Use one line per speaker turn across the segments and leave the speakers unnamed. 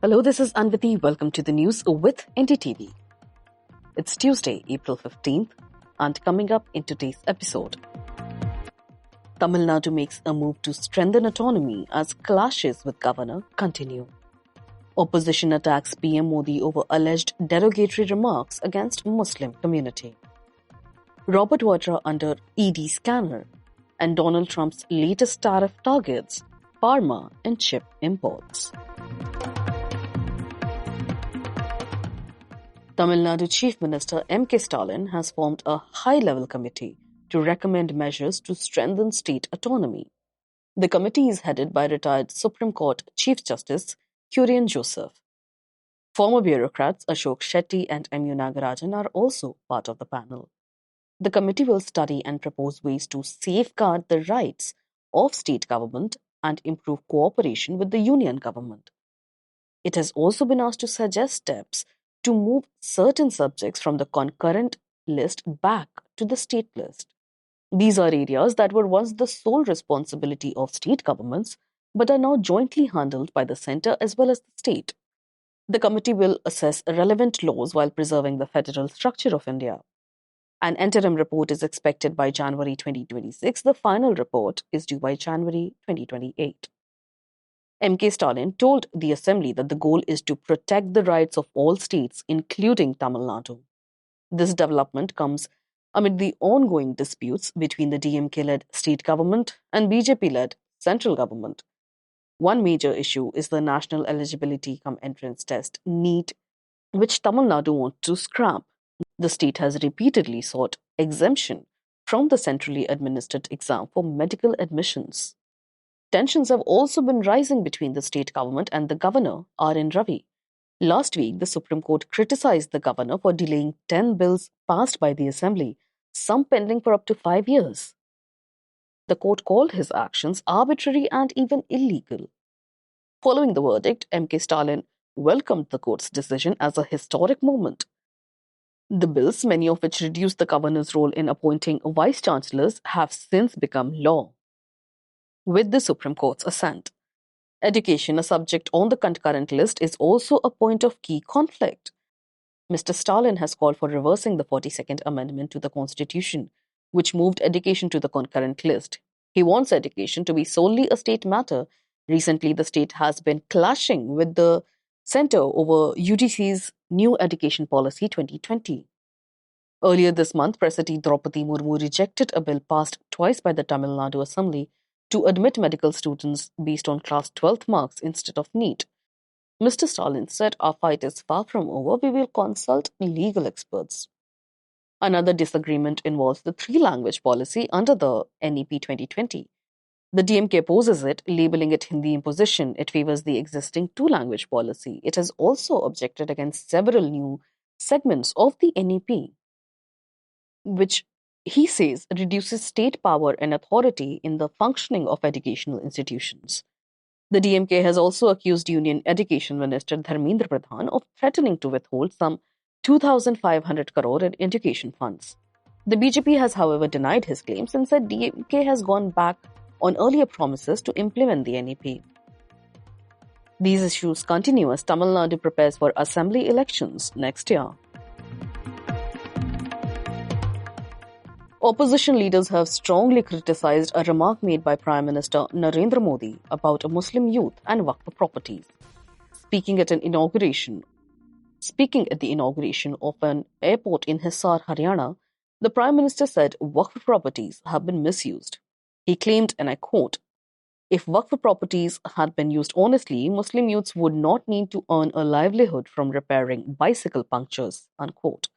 Hello, this is Anvati. Welcome to the news with NDTV. It's Tuesday, April 15th, and coming up in today's episode, Tamil Nadu makes a move to strengthen autonomy as clashes with governor continue. Opposition attacks PM Modi over alleged derogatory remarks against Muslim community. Robert Vadra under ED scanner, and Donald Trump's latest tariff targets Pharma and Chip Imports. Tamil Nadu Chief Minister M.K. Stalin has formed a high-level committee to recommend measures to strengthen state autonomy. The committee is headed by retired Supreme Court Chief Justice Kurian Joseph. Former bureaucrats Ashok Shetty and M.U. Nagarajan are also part of the panel. The committee will study and propose ways to safeguard the rights of state government and improve cooperation with the union government. It has also been asked to suggest steps to move certain subjects from the concurrent list back to the state list. These are areas that were once the sole responsibility of state governments but are now jointly handled by the centre as well as the state. The committee will assess relevant laws while preserving the federal structure of India. An interim report is expected by January 2026. The final report is due by January 2028. M.K. Stalin told the assembly that the goal is to protect the rights of all states, including Tamil Nadu. This development comes amid the ongoing disputes between the DMK-led state government and BJP-led central government. One major issue is the National Eligibility cum Entrance Test, NEET, which Tamil Nadu wants to scrap. The state has repeatedly sought exemption from the centrally administered exam for medical admissions. Tensions have also been rising between the state government and the governor, R.N. Ravi. Last week, the Supreme Court criticized the governor for delaying 10 bills passed by the assembly, some pending for up to 5 years. The court called his actions arbitrary and even illegal. Following the verdict, M.K. Stalin welcomed the court's decision as a historic moment. The bills, many of which reduce the governor's role in appointing vice-chancellors, have since become law. With the Supreme Court's assent, education, a subject on the concurrent list, is also a point of key conflict. Mr. Stalin has called for reversing the 42nd Amendment to the Constitution, which moved education to the concurrent list. He wants education to be solely a state matter. Recently, the state has been clashing with the centre over UGC's New Education Policy 2020. Earlier this month, President Draupadi Murmu rejected a bill passed twice by the Tamil Nadu Assembly to admit medical students based on class 12th marks instead of NEET. Mr. Stalin said, "Our fight is far from over. We will consult legal experts." Another disagreement involves the three-language policy under the NEP 2020. The DMK opposes it, labeling it Hindi imposition. It favors the existing two-language policy. It has also objected against several new segments of the NEP, which he says reduces state power and authority in the functioning of educational institutions. The DMK has also accused Union Education Minister Dharmendra Pradhan of threatening to withhold some 2,500 crore in education funds. The BJP has, however, denied his claims and said DMK has gone back on earlier promises to implement the NEP. These issues continue as Tamil Nadu prepares for assembly elections next year. Opposition leaders have strongly criticized a remark made by Prime Minister Narendra Modi about Muslim youth and Waqf properties. Speaking at the inauguration of an airport in Hisar, Haryana, the Prime Minister said Waqf properties have been misused. He claimed, and I quote, "If Waqf properties had been used honestly, Muslim youths would not need to earn a livelihood from repairing bicycle punctures," unquote.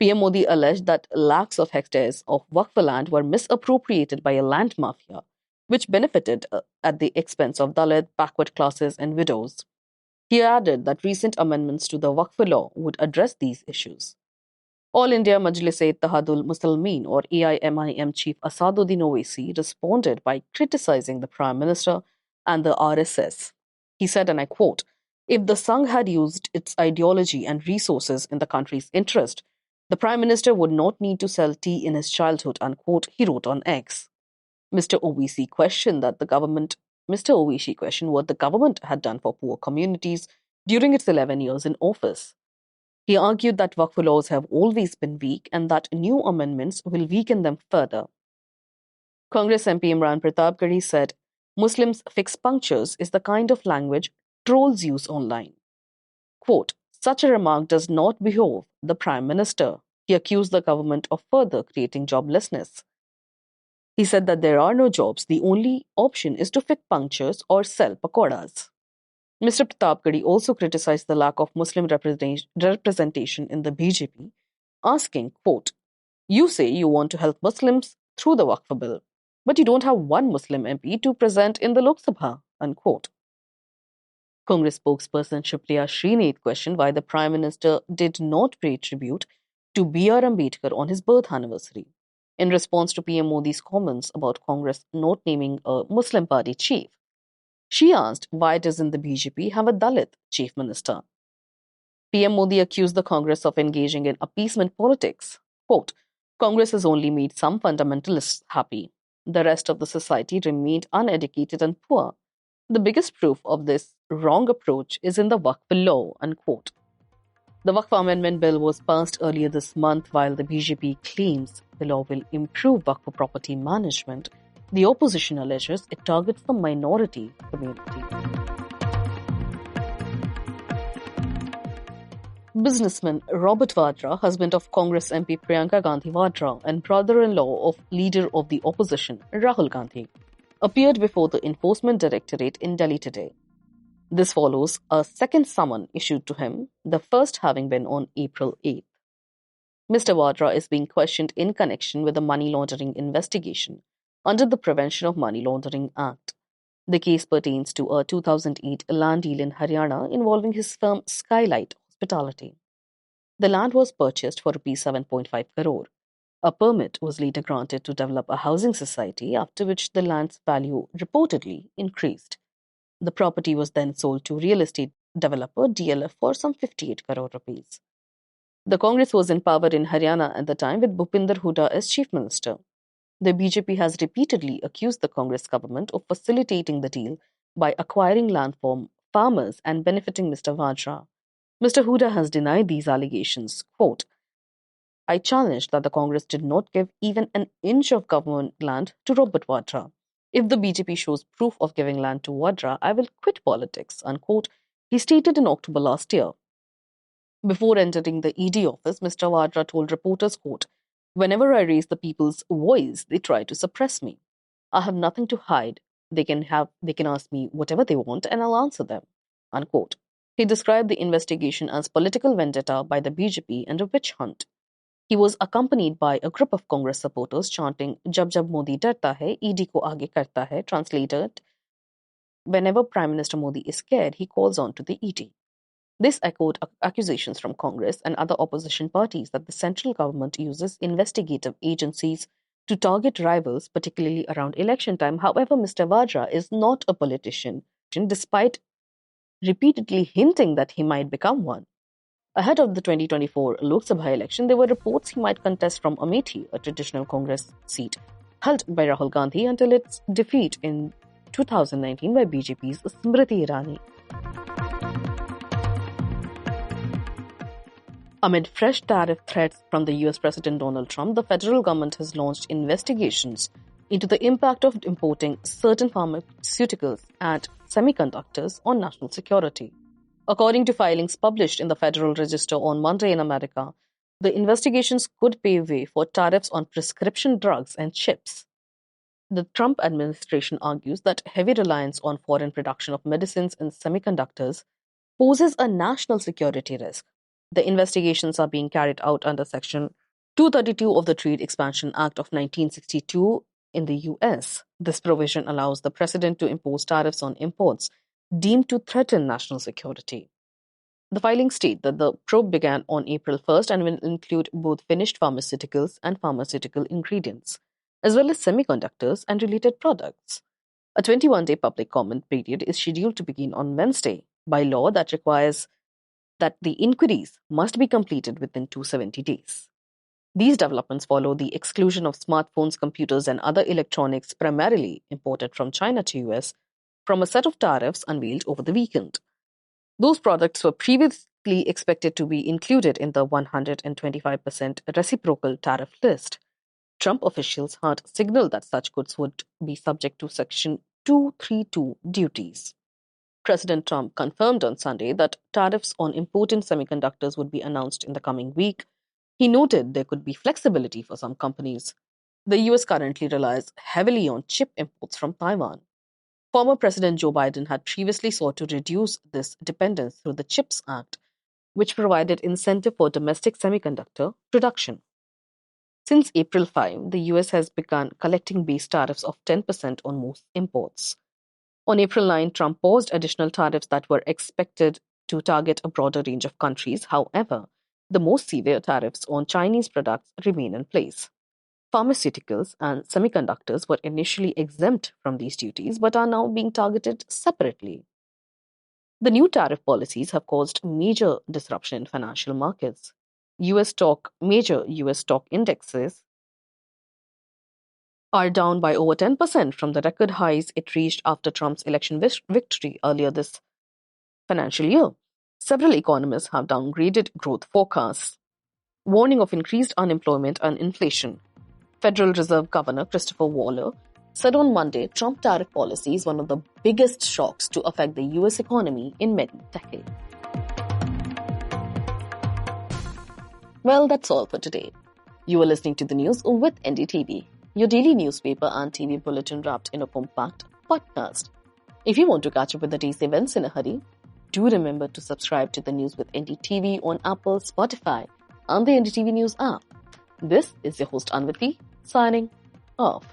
PM Modi alleged that lakhs of hectares of Waqf land were misappropriated by a land mafia, which benefited at the expense of Dalit, backward classes and widows. He added that recent amendments to the Waqf law would address these issues. All India Majlis-e-Ittehadul Muslimin or AIMIM chief Asaduddin Owaisi responded by criticizing the Prime Minister and the RSS. He said, and I quote, "If the Sangh had used its ideology and resources in the country's interest, the Prime Minister would not need to sell tea in his childhood," unquote, he wrote on X. Mr. Owaisi questioned what the government had done for poor communities during its 11 years in office. He argued that Waqf laws have always been weak and that new amendments will weaken them further. Congress MP Imran Pratapgarhi said, Muslims fix punctures is the kind of language trolls use online. Quote, such a remark does not behove the Prime Minister. He accused the government of further creating joblessness. He said that there are no jobs. The only option is to fix punctures or sell pakoras. Mr. Pratapgarhi also criticized the lack of Muslim representation in the BJP, asking, quote, you say you want to help Muslims through the Waqf bill, but you don't have one Muslim MP to present in the Lok Sabha, unquote. Congress spokesperson Shripriya Srinath questioned why the Prime Minister did not pay tribute to B.R. Ambedkar on his birth anniversary. In response to PM Modi's comments about Congress not naming a Muslim party chief, she asked why doesn't the BJP have a Dalit chief minister? PM Modi accused the Congress of engaging in appeasement politics. Quote, Congress has only made some fundamentalists happy. The rest of the society remained uneducated and poor. The biggest proof of this wrong approach is in the Waqf law, unquote. The Waqf Amendment Bill was passed earlier this month while the BJP claims the law will improve Waqf property management. The opposition alleges it targets the minority community. Businessman Robert Vadra, husband of Congress MP Priyanka Gandhi Vadra and brother-in-law of leader of the opposition Rahul Gandhi, appeared before the Enforcement Directorate in Delhi today. This follows a second summon issued to him, the first having been on April 8th. Mr. Vadra is being questioned in connection with a money laundering investigation under the Prevention of Money Laundering Act. The case pertains to a 2008 land deal in Haryana involving his firm Skylight Hospitality. The land was purchased for Rs 7.5 crore. A permit was later granted to develop a housing society, after which the land's value reportedly increased. The property was then sold to real estate developer DLF for some 58 crore rupees. The Congress was in power in Haryana at the time with Bhupinder Hooda as chief minister. The BJP has repeatedly accused the Congress government of facilitating the deal by acquiring land from farmers and benefiting Mr. Vadra. Mr. Hooda has denied these allegations. Quote, I challenge that the Congress did not give even an inch of government land to Robert Vadra. If the BJP shows proof of giving land to Vadra, I will quit politics, unquote, he stated in October last year. Before entering the ED office, Mr. Vadra told reporters, quote, whenever I raise the people's voice, they try to suppress me. I have nothing to hide. They can ask me whatever they want and I'll answer them, unquote. He described the investigation as political vendetta by the BJP and a witch hunt. He was accompanied by a group of Congress supporters chanting, Jab Jab Modi darta hai, ED ko aage karta hai, translated, whenever Prime Minister Modi is scared, he calls on to the ED. This echoed accusations from Congress and other opposition parties that the central government uses investigative agencies to target rivals, particularly around election time. However, Mr. Vadra is not a politician, despite repeatedly hinting that he might become one. Ahead of the 2024 Lok Sabha election, there were reports he might contest from Amethi, a traditional Congress seat held by Rahul Gandhi until its defeat in 2019 by BJP's Smriti Irani. Amid fresh tariff threats from the US President Donald Trump, the federal government has launched investigations into the impact of importing certain pharmaceuticals and semiconductors on national security. According to filings published in the Federal Register on Monday in America, the investigations could pave way for tariffs on prescription drugs and chips. The Trump administration argues that heavy reliance on foreign production of medicines and semiconductors poses a national security risk. The investigations are being carried out under Section 232 of the Trade Expansion Act of 1962 in the US. This provision allows the president to impose tariffs on imports deemed to threaten national security. The filings state that the probe began on April 1st and will include both finished pharmaceuticals and pharmaceutical ingredients, as well as semiconductors and related products. A 21-day public comment period is scheduled to begin on Wednesday. By law, that requires that the inquiries must be completed within 270 days. These developments follow the exclusion of smartphones, computers, and other electronics primarily imported from China to US from a set of tariffs unveiled over the weekend. Those products were previously expected to be included in the 125% reciprocal tariff list. Trump officials had signaled that such goods would be subject to Section 232 duties. President Trump confirmed on Sunday that tariffs on imported semiconductors would be announced in the coming week. He noted there could be flexibility for some companies. The US currently relies heavily on chip imports from Taiwan. Former President Joe Biden had previously sought to reduce this dependence through the CHIPS Act, which provided incentive for domestic semiconductor production. Since April 5, the US has begun collecting base tariffs of 10% on most imports. On April 9, Trump paused additional tariffs that were expected to target a broader range of countries. However, the most severe tariffs on Chinese products remain in place. Pharmaceuticals and semiconductors were initially exempt from these duties but are now being targeted separately. The new tariff policies have caused major disruption in financial markets. Major US stock indexes are down by over 10% from the record highs it reached after Trump's election victory earlier this financial year. Several economists have downgraded growth forecasts, warning of increased unemployment and inflation. Federal Reserve Governor Christopher Waller said on Monday Trump tariff policy is one of the biggest shocks to affect the US economy in many decades. Well, that's all for today. You are listening to the news with NDTV, your daily newspaper and TV bulletin wrapped in a compact podcast. If you want to catch up with the day's events in a hurry, do remember to subscribe to the News with NDTV on Apple, Spotify, and the NDTV News app. This is your host Anvati, signing off.